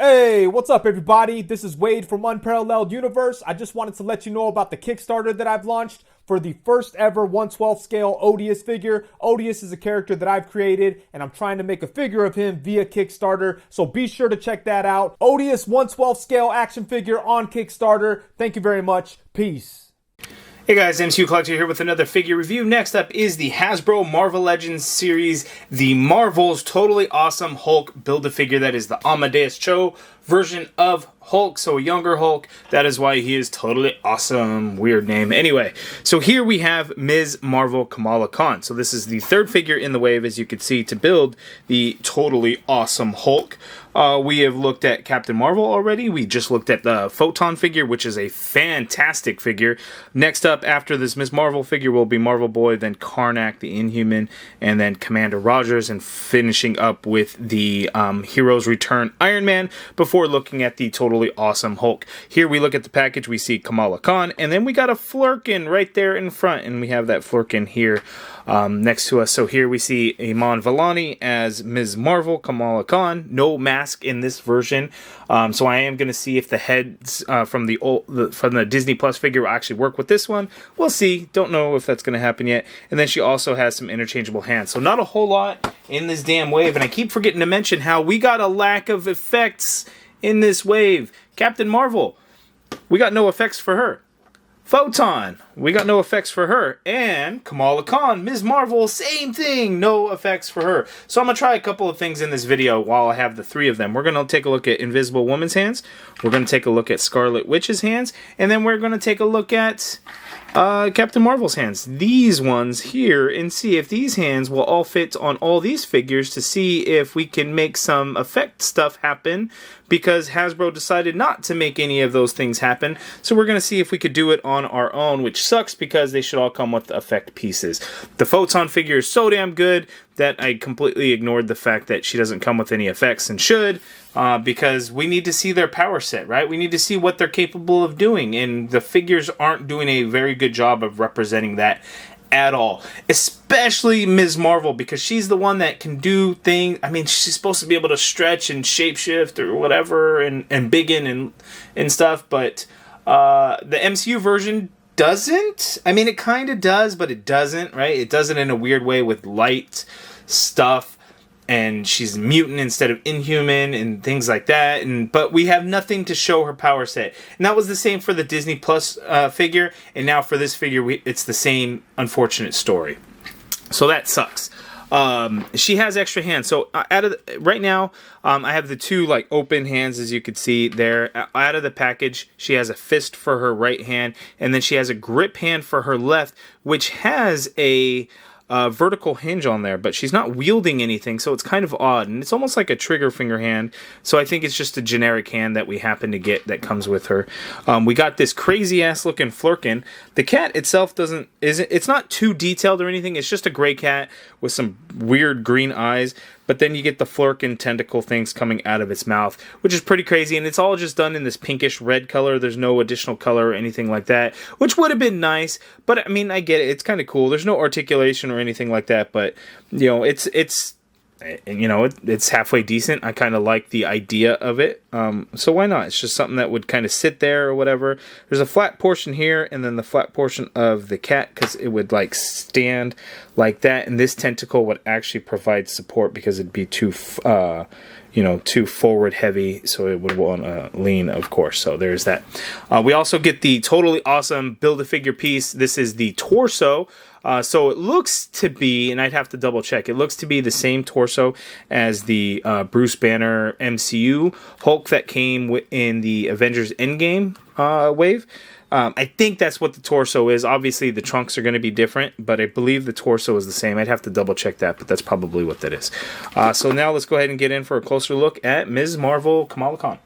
Hey, what's up, everybody? This is Wade from Unparalleled Universe. I just wanted to let you know about the Kickstarter that I've launched for the first ever 1/12 scale Odious figure. Odious is a character that I've created, and I'm trying to make a figure of him via Kickstarter, so be sure to check that out. Odious 1/12 scale action figure on Kickstarter. Thank you very much. Peace. Hey guys, MCU Collector here with another figure review. Next up is the Hasbro Marvel Legends series, the Marvel's Totally Awesome Hulk Build-A-Figure. That is the Amadeus Cho version of Hulk, so a younger Hulk. That is why he is totally awesome. Weird name. Anyway, so here we have Ms. Marvel Kamala Khan. So this is the third figure in the wave, as you can see, to build the totally awesome Hulk. We have looked at Captain Marvel already. We just looked at the Photon figure, which is a fantastic figure. Next up, after this Ms. Marvel figure, will be Marvel Boy, then Karnak, the Inhuman, and then Commander Rogers, and finishing up with the Heroes Return Iron Man before looking at the totally awesome Hulk. Here we look at the package, we see Kamala Khan, and then we got a Flerken right there in front, and we have that Flerken here next to us. So here we see Iman Vellani as Ms. Marvel Kamala Khan. No mask in this version, so I am going to see if the heads from the Disney Plus figure will actually work with this one. We'll see. Don't know if that's going to happen yet. And then she also has some interchangeable hands. So not a whole lot in this damn wave. And I keep forgetting to mention how we got a lack of effects in this wave. Captain Marvel, we got no effects for her. Photon, we got no effects for her. And Kamala Khan, Ms. Marvel, same thing, no effects for her. So I'm going to try a couple of things in this video while I have the three of them. We're going to take a look at Invisible Woman's hands. We're going to take a look at Scarlet Witch's hands. And then we're going to take a look at Captain Marvel's hands. These ones here, and see if these hands will all fit on all these figures to see if we can make some effect stuff happen, because Hasbro decided not to make any of those things happen. So we're going to see if we could do it on our own, which sucks because they should all come with effect pieces. The Photon figure is so damn good that I completely ignored the fact that she doesn't come with any effects, and should, because we need to see their power set, right? We need to see what they're capable of doing, and the figures aren't doing a very good job of representing that at all. Especially Ms. Marvel, because she's the one that can do things. I mean, she's supposed to be able to stretch and shapeshift or whatever, and biggin and stuff, but the MCU version doesn't. I mean, it kind of does, but it doesn't, right? It does it in a weird way with light stuff, and she's mutant instead of inhuman and things like that. But we have nothing to show her power set. And that was the same for the Disney Plus figure, and now for this figure, it's the same unfortunate story. So that sucks. She has extra hands. So right now, I have the two like open hands, as you can see there. Out of the package, she has a fist for her right hand, and then she has a grip hand for her left, which has a vertical hinge on there, but she's not wielding anything, so it's kind of odd, and it's almost like a trigger finger hand. So I think it's just a generic hand that we happen to get that comes with her. We got this crazy ass looking Flerken. The cat itself it's not too detailed or anything. It's just a gray cat with some weird green eyes. But then you get the Flerken tentacle things coming out of its mouth, which is pretty crazy. And it's all just done in this pinkish red color. There's no additional color or anything like that, which would have been nice. But I mean, I get it. It's kind of cool. There's no articulation or anything like that. But, you know, it's halfway decent. I kind of like the idea of it. So why not? It's just something that would kind of sit there or whatever. There's a flat portion here, and then the flat portion of the cat, because it would like stand like that. And this tentacle would actually provide support because it'd be too forward heavy, so it would want to lean, of course. So there's that. We also get the totally awesome Build-A-Figure piece. This is the torso. So it looks to be, and I'd have to double check, it looks to be the same torso as the Bruce Banner MCU Hulk that came in the Avengers Endgame wave. I think that's what the torso is. Obviously, the trunks are going to be different, but I believe the torso is the same. I'd have to double check that, but that's probably what that is. So now let's go ahead and get in for a closer look at Ms. Marvel Kamala Khan.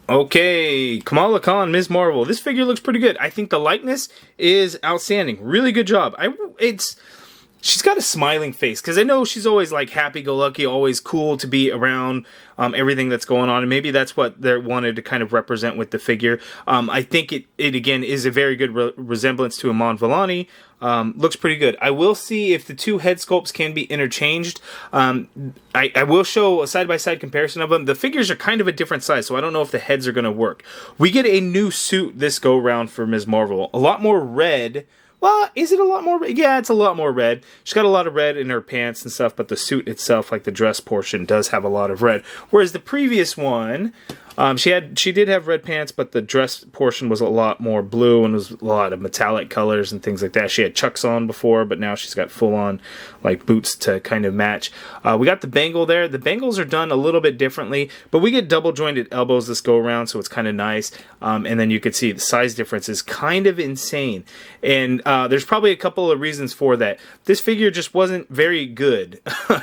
Okay, Kamala Khan, Ms. Marvel. This figure looks pretty good. I think the likeness is outstanding. Really good job. She's got a smiling face, because I know she's always like happy-go-lucky, always cool to be around everything that's going on, and maybe that's what they wanted to kind of represent with the figure. I think it again is a very good resemblance to Iman Vellani, Looks pretty good. I will see if the two head sculpts can be interchanged. I will show a side-by-side comparison of them. The figures are kind of a different size, so I don't know if the heads are going to work. We get a new suit this go-round for Ms. Marvel. A lot more red. Well, is it a lot more red? Yeah, it's a lot more red. She's got a lot of red in her pants and stuff, but the suit itself, like the dress portion, does have a lot of red. Whereas the previous one, she did have red pants, but the dress portion was a lot more blue and was a lot of metallic colors and things like that. She had Chucks on before, but now she's got full-on like boots to kind of match. We got the bangle there. The bangles are done a little bit differently, but we get double jointed elbows this go around, so it's kind of nice. And then you could see the size difference is kind of insane. And there's probably a couple of reasons for that. This figure just wasn't very good.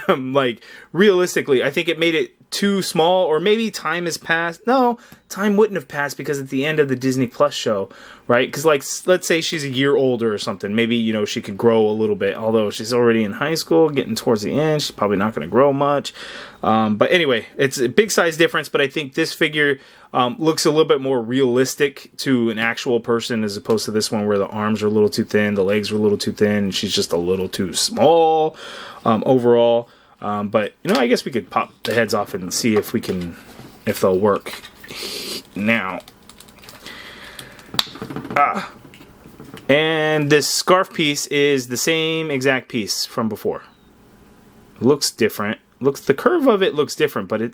Like, realistically, I think it made it too small, or maybe time has passed. No, time wouldn't have passed because at the end of the Disney Plus show, right? Because, like, let's say she's a year older or something. Maybe, you know, she could grow a little bit. Although she's already in high school, getting towards the end, she's probably not going to grow much. But anyway, it's a big size difference, but I think this figure looks a little bit more realistic to an actual person as opposed to this one where the arms are a little too thin, the legs are a little too thin, and she's just a little too small overall. But, you know, I guess we could pop the heads off and see if they'll work. Now. And this scarf piece is the same exact piece from before. It looks different. The curve of it looks different, but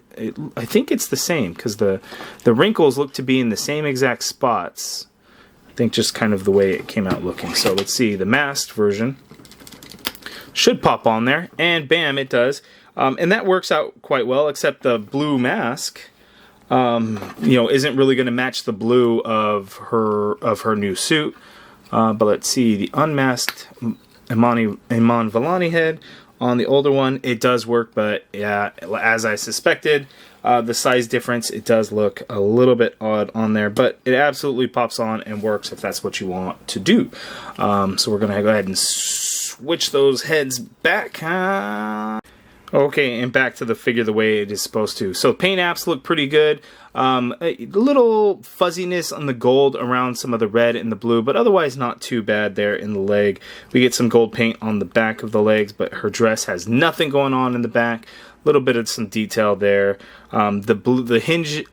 I think it's the same because the wrinkles look to be in the same exact spots. I think just kind of the way it came out looking. So let's see, the masked version should pop on there, and bam, it does. And that works out quite well, except the blue mask, you know, isn't really going to match the blue of her new suit. But let's see, the unmasked Iman Vellani head on the older one, it does work, but yeah, as I suspected, the size difference, it does look a little bit odd on there, but it absolutely pops on and works if that's what you want to do. So we're going to go ahead and switch those heads back. Okay, and back to the figure the way it is supposed to. So paint apps look pretty good. A little fuzziness on the gold around some of the red and the blue, but otherwise not too bad there in the leg. We get some gold paint on the back of the legs, but her dress has nothing going on in the back. A little bit of some detail there. The hinge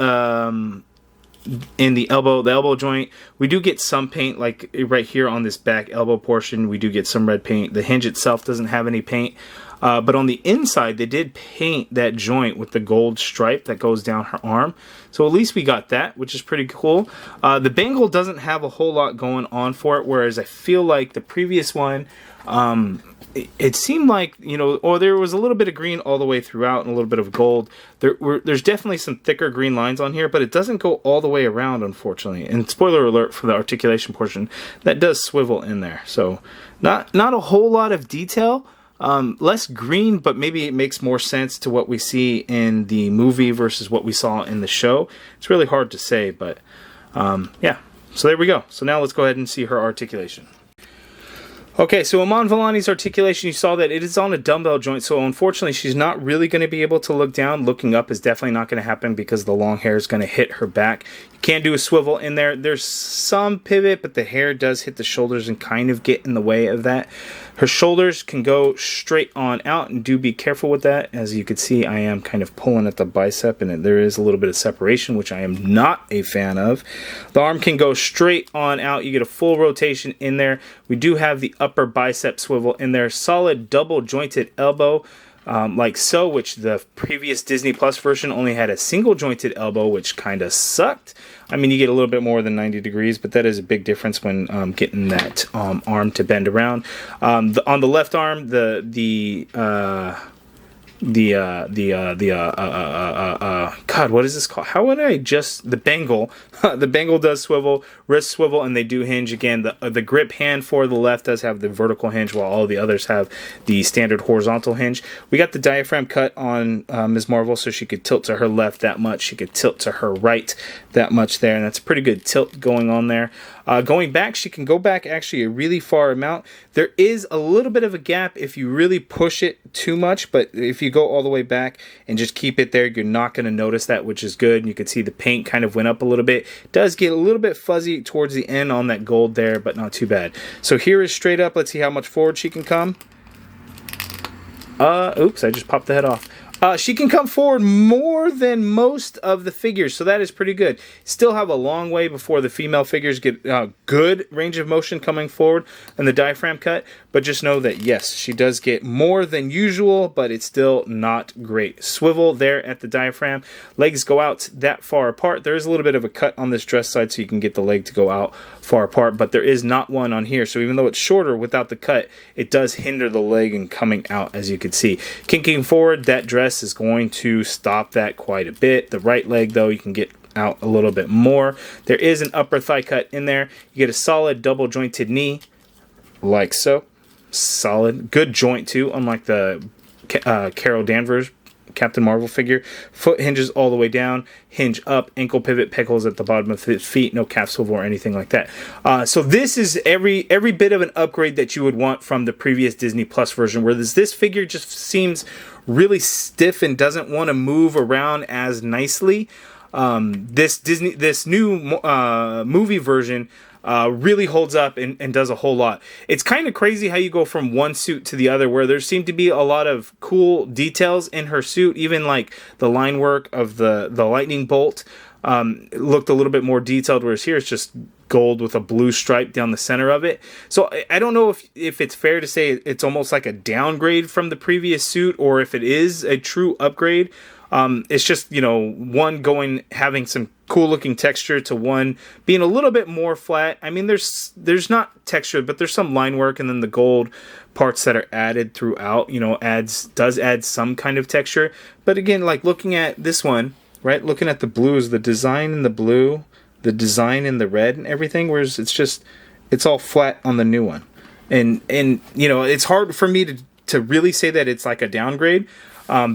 in the elbow joint, we do get some paint, like right here on this back elbow portion, we do get some red paint. The hinge itself doesn't have any paint, but on the inside they did paint that joint with the gold stripe that goes down her arm, so at least we got that, which is pretty cool. The bangle doesn't have a whole lot going on for it, whereas I feel like the previous one, it seemed like, you know, or there was a little bit of green all the way throughout and a little bit of gold. There's definitely some thicker green lines on here, but it doesn't go all the way around, unfortunately. And spoiler alert for the articulation portion, that does swivel in there. So not a whole lot of detail. Less green, but maybe it makes more sense to what we see in the movie versus what we saw in the show. It's really hard to say, but yeah. So there we go. So now let's go ahead and see her articulation. Okay, so Iman Vellani's articulation, you saw that it is on a dumbbell joint, so unfortunately she's not really going to be able to look down. Looking up is definitely not going to happen because the long hair is going to hit her back. You can't do a swivel in there. There's some pivot, but the hair does hit the shoulders and kind of get in the way of that. Her shoulders can go straight on out, and do be careful with that. As you can see, I am kind of pulling at the bicep, and there is a little bit of separation, which I am not a fan of. The arm can go straight on out. You get a full rotation in there. We do have the upper bicep swivel in there. Solid double jointed elbow, like so, which the previous Disney Plus version only had a single jointed elbow, which kind of sucked. I mean, you get a little bit more than 90 degrees, but that is a big difference when getting that arm to bend around. On the left arm, God, what is this called? How would I just, the bangle, the bangle does swivel, wrist swivel, and they do hinge. Again, the grip hand for the left does have the vertical hinge, while all the others have the standard horizontal hinge. We got the diaphragm cut on Ms. Marvel, so she could tilt to her left that much, she could tilt to her right that much there, and that's a pretty good tilt going on there. Going back, she can go back actually a really far amount. There is a little bit of a gap if you really push it too much, but if you go all the way back and just keep it there, you're not going to notice that, which is good. And you can see the paint kind of went up a little bit. It does get a little bit fuzzy towards the end on that gold there, but not too bad. So here is straight up. Let's see how much forward she can come. Oops, I just popped the head off. She can come forward more than most of the figures, so that is pretty good. Still have a long way before the female figures get good range of motion coming forward in the diaphragm cut, but just know that, yes, she does get more than usual, but it's still not great. Swivel there at the diaphragm. Legs go out that far apart. There is a little bit of a cut on this dress side, so you can get the leg to go out far apart, but there is not one on here, so even though it's shorter without the cut, it does hinder the leg in coming out, as you can see. Kinking forward, that dress is going to stop that quite a bit. The right leg, though, you can get out a little bit more. There is an upper thigh cut in there. You get a solid double jointed knee, like so. Solid. Good joint, too, unlike the Carol Danvers Captain Marvel figure. Foot hinges all the way down, hinge up, ankle pivot, peg holes at the bottom of the feet, no calf swivel or anything like that. So this is every bit of an upgrade that you would want from the previous Disney Plus version, where this figure just seems really stiff and doesn't want to move around as nicely. This new movie version really holds up and does a whole lot. It's kind of crazy how you go from one suit to the other, where there seem to be a lot of cool details in her suit, even like the line work of the lightning bolt looked a little bit more detailed, whereas here it's just gold with a blue stripe down the center of it. So I don't know if it's fair to say it's almost like a downgrade from the previous suit, or if it is a true upgrade. It's just, one having some cool looking texture to one being a little bit more flat. I mean, there's not texture, but there's some line work, and then the gold parts that are added throughout, does add some kind of texture. But again, like looking at this one, right? Looking at the blues, the design in the blue, the design in the red and everything, whereas it's all flat on the new one. And it's hard for me to really say that it's like a downgrade.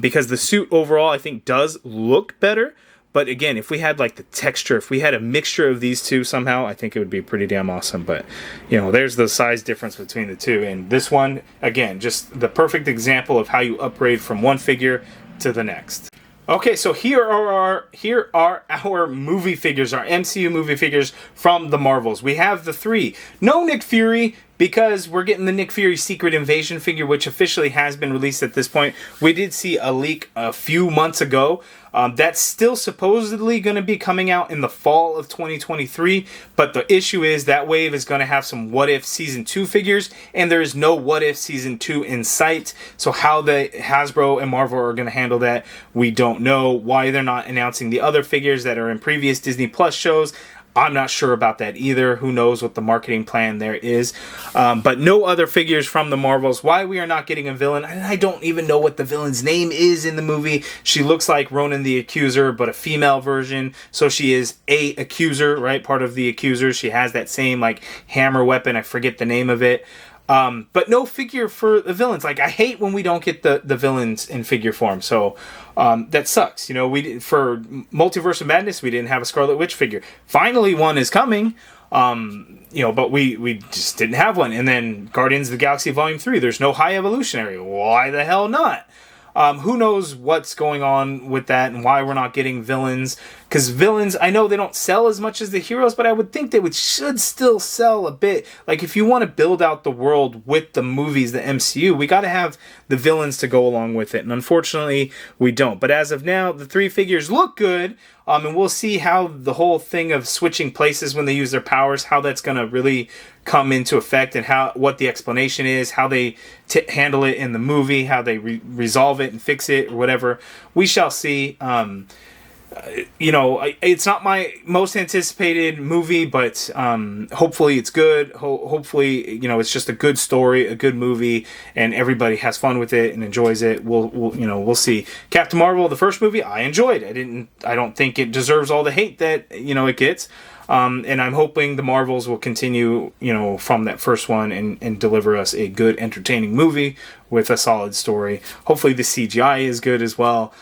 Because the suit overall, I think, does look better. But again, if we had like the texture, if we had a mixture of these two somehow, I think it would be pretty damn awesome. But, there's the size difference between the two. And this one, again, just the perfect example of how you upgrade from one figure to the next. Okay, so here are our movie figures, our MCU movie figures from the Marvels. We have the three. No Nick Fury, because we're getting the Nick Fury Secret Invasion figure, which officially has been released at this point. We did see a leak a few months ago. That's still supposedly going to be coming out in the fall of 2023, but the issue is that wave is going to have some What If Season 2 figures, and there is no What If Season 2 in sight. So how the Hasbro and Marvel are going to handle that, we don't know. Why they're not announcing the other figures that are in previous Disney Plus shows, I'm not sure about that either. Who knows what the marketing plan there is. But no other figures from the Marvels. Why we are not getting a villain, I don't even know what the villain's name is in the movie. She looks like Ronan the Accuser, but a female version. So she is a Accuser, right? Part of the Accusers. She has that same like hammer weapon. I forget the name of it. But no figure for the villains. Like, I hate when we don't get the villains in figure form. So that sucks. For Multiverse of Madness, we didn't have a Scarlet Witch figure. Finally, one is coming. But we just didn't have one. And then Guardians of the Galaxy Volume 3, there's no High Evolutionary. Why the hell not? Who knows what's going on with that and why we're not getting villains. Because villains, I know they don't sell as much as the heroes, but I would think they should still sell a bit. Like, if you want to build out the world with the movies, the MCU, we got to have the villains to go along with it. And unfortunately, we don't. But as of now, the three figures look good. And we'll see how the whole thing of switching places when they use their powers, how that's going to really come into effect, and what the explanation is, how they handle it in the movie, how they resolve it and fix it or whatever. We shall see. It's not my most anticipated movie, but hopefully it's good. Hopefully, it's just a good story, a good movie, and everybody has fun with it and enjoys it. We'll see. Captain Marvel, the first movie, I enjoyed. I don't think it deserves all the hate that it gets. And I'm hoping the Marvels will continue, you know, from that first one and deliver us a good, entertaining movie with a solid story. Hopefully the CGI is good as well.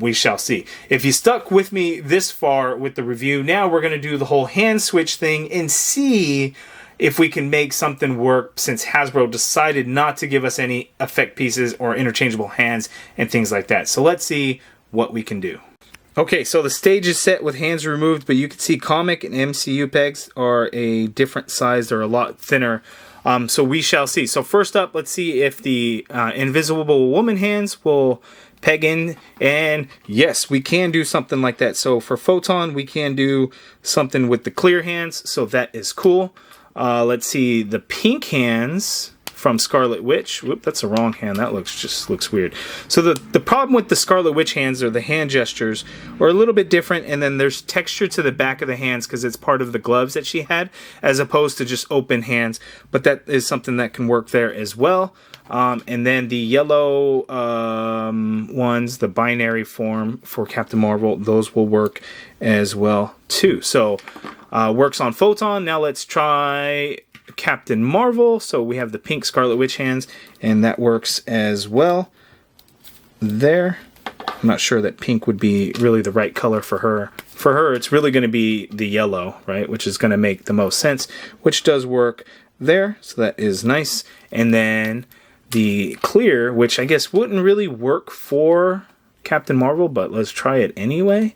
We shall see. If you stuck with me this far with the review, now we're going to do the whole hand switch thing and see if we can make something work, since Hasbro decided not to give us any effect pieces or interchangeable hands and things like that. So let's see what we can do. Okay, so the stage is set with hands removed, but you can see comic and MCU pegs are a different size. They're a lot thinner. So we shall see. So first up, let's see if the Invisible Woman hands will peg in, and yes, we can do something like that. So for Photon, we can do something with the clear hands, so that is cool. Let's see the pink hands from Scarlet Witch. Whoop, that's the wrong hand. That looks weird. So the problem with the Scarlet Witch hands, or the hand gestures, are a little bit different, and then there's texture to the back of the hands because it's part of the gloves that she had, as opposed to just open hands. But that is something that can work there as well. And then the yellow ones, the binary form for Captain Marvel, those will work as well too. So works on Photon. Now let's try Captain Marvel. So we have the pink Scarlet Witch hands, and that works as well there. I'm not sure that pink would be really the right color for her. For her, it's really going to be the yellow, right? Which is going to make the most sense, which does work there. So that is nice. And then the clear, which I guess wouldn't really work for Captain Marvel, but let's try it anyway.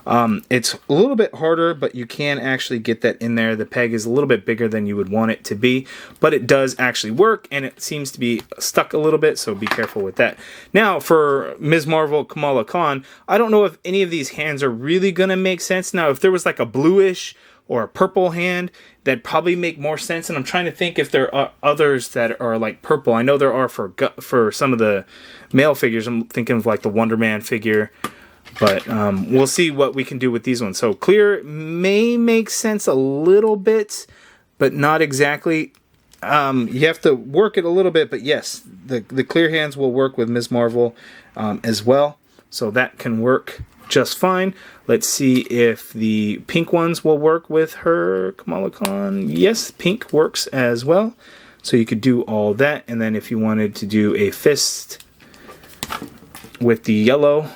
It's a little bit harder, but you can actually get that in there. The peg is a little bit bigger than you would want it to be, but it does actually work, and it seems to be stuck a little bit, so be careful with that. Now, for Ms. Marvel, Kamala Khan, I don't know if any of these hands are really going to make sense. Now, if there was like a bluish or a purple hand, that'd probably make more sense, and I'm trying to think if there are others that are like purple. I know there are for some of the male figures. I'm thinking of like the Wonder Man figure. But we'll see what we can do with these ones. So clear may make sense a little bit, but not exactly. You have to work it a little bit, but yes, the clear hands will work with Ms. Marvel as well. So that can work just fine. Let's see if the pink ones will work with her, Kamala Khan. Yes, pink works as well. So you could do all that. And then if you wanted to do a fist with the yellow,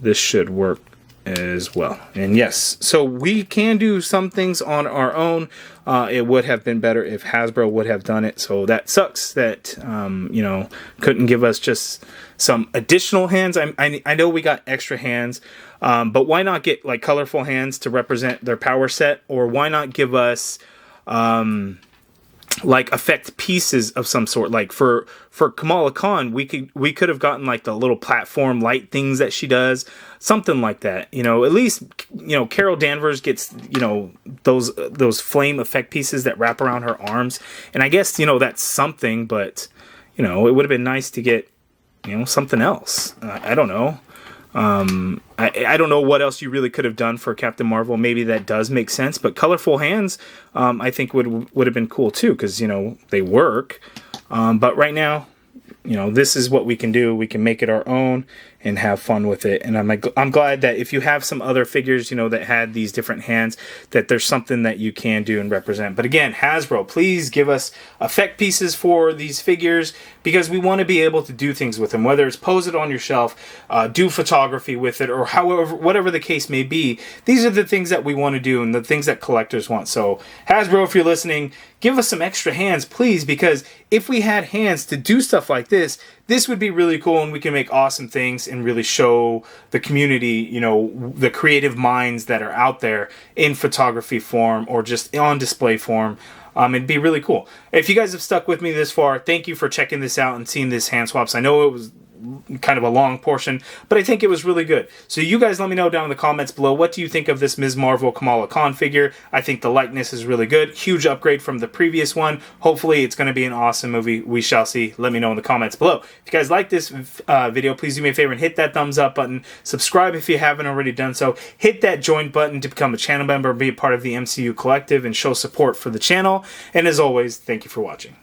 this should work as well. And yes, so we can do some things on our own. It would have been better if Hasbro would have done it. So that sucks that, you know, couldn't give us just some additional hands. I know we got extra hands, but why not get like colorful hands to represent their power set? Or why not give us like effect pieces of some sort? Like for Kamala Khan, we could have gotten like the little platform light things that she does, something like that. You know, at least, you know, Carol Danvers gets, you know, those flame effect pieces that wrap around her arms, and I guess, you know, that's something. But, you know, it would have been nice to get, you know, something else. I don't know. I don't know what else you really could have done for Captain Marvel. Maybe that does make sense, but colorful hands, I think would have been cool too, because, you know, they work. But right now, you know, this is what we can do. We can make it our own and have fun with it. And I'm glad that if you have some other figures, you know, that had these different hands, that there's something that you can do and represent. But again, Hasbro, please give us effect pieces for these figures, because we want to be able to do things with them, whether it's pose it on your shelf, do photography with it, or however, whatever the case may be. These are the things that we want to do and the things that collectors want. So Hasbro, if you're listening, give us some extra hands, please, because if we had hands to do stuff like this would be really cool, and we can make awesome things and really show the community, you know, the creative minds that are out there in photography form or just on display form. It'd be really cool. If you guys have stuck with me this far, thank you for checking this out and seeing this hand swaps. I know it was kind of a long portion, but I think it was really good. So you guys let me know down in the comments below, what do you think of this Ms. Marvel Kamala Khan figure? I think the likeness is really good. Huge upgrade from the previous one. Hopefully it's going to be an awesome movie. We shall see. Let me know in the comments below. If you guys like this video, please do me a favor and hit that thumbs up button. Subscribe if you haven't already done so. Hit that join button to become a channel member, be a part of the MCU Collective, and show support for the channel. And as always, thank you for watching.